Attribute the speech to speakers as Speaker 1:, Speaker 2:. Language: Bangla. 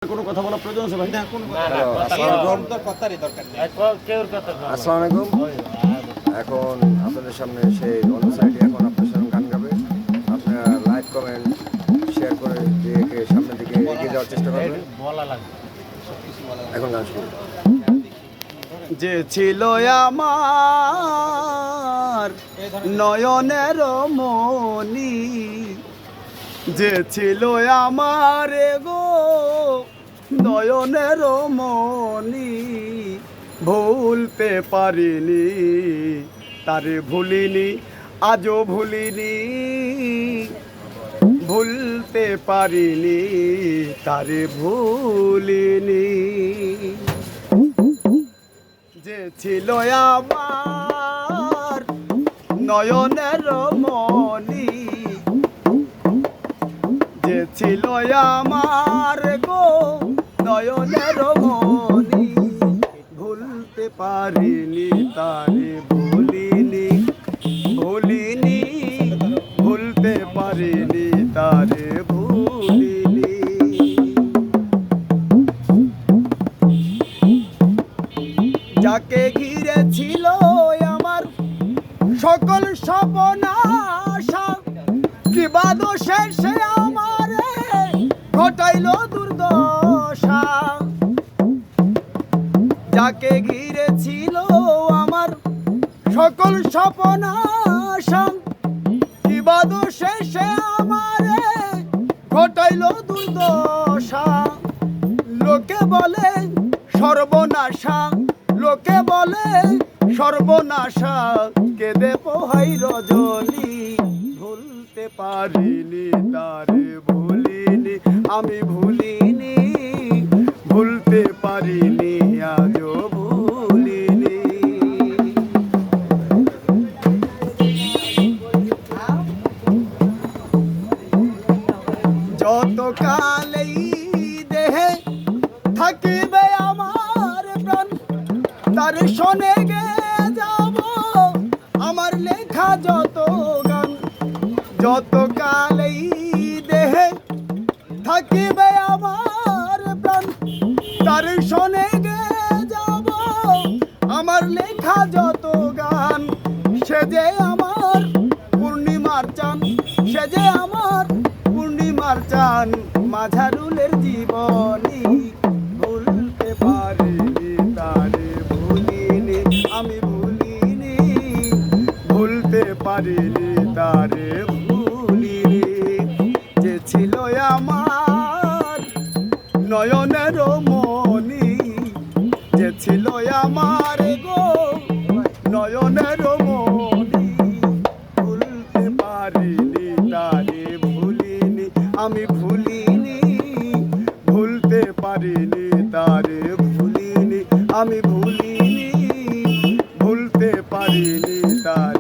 Speaker 1: কোনো কথা বলা প্রয়োজন আছে ভাই?
Speaker 2: না কোনো
Speaker 3: আসসালামু আলাইকুম। এখন আপনাদের সামনে সেই অন্য সাইডে এখন আপনার সামনে গান গাবে। আপনারা লাইক কমেন্ট শেয়ার করে দিয়ে সামনের দিকে এগিয়ে যাওয়ার চেষ্টা করবেন। এখন গান শুরু।
Speaker 1: যে ছিল আমার নয়নের মনি, যে ছিল আমার গো নয়নের মনি, ভুলতে পারিনি তারে ভুলিনি আজও ভুলিনি, ভুলতে পারিনি তারে ভুলিনি। যে ছিল আমার নয়নের মনি, যে ছিল আমার গো নয়নের মনি, ভুলতে পারিনি তারে ভুলিনি, ভুলিনি ভুলতে পারিনি তারে ভুলিনি। যাকে ঘিরে ছিল আমার সকল স্বপ্নাশা, কি বাদোষে সে আমারে ঘটাইল দুর্দশা। যাকে ঘিরে ছিল আমার সকল স্বপ্নাশা, কি বাদোষে সে আমারে ঘটাইল দুর্দশা। লোকে বলে সর্বনাশা, লোকে বলে সর্বনাশা, কেঁদে পোহাই রজনী, ভুলতে পারিনি তারে ভুলিনি, আমি ভুলিনি ভুলতে পারিনি আজও ভুলিনি। যত কালেই দেহে থাকিবে আমার প্রাণ, তার শোনে গে যাব আমার লেখা যত গান। যত কালেই দেহে থাকিবে আমার প্রাণ, তার শোনে গে যাব আমার লেখা যত গান। সে যে আমার পূর্ণিমার চান, সে যে আমার পূর্ণিমার চান, মাঝারুলের জীবনী, ভুলতে পারিনি তারে ভুলিনি, আমি ভুলিনি ভুলতে পারিনি তারে ভুলিনি। যে ছিল আমার নয়নের মনি, যে ছিল আমার গো নয়নের মনি, ভুলতে পারিনি তারে ভুলিনি, আমি ভুলিনি ভুলতে পারিনি তারে ভুলিনি, আমি ভুলিনি ভুলতে পারিনি তারে।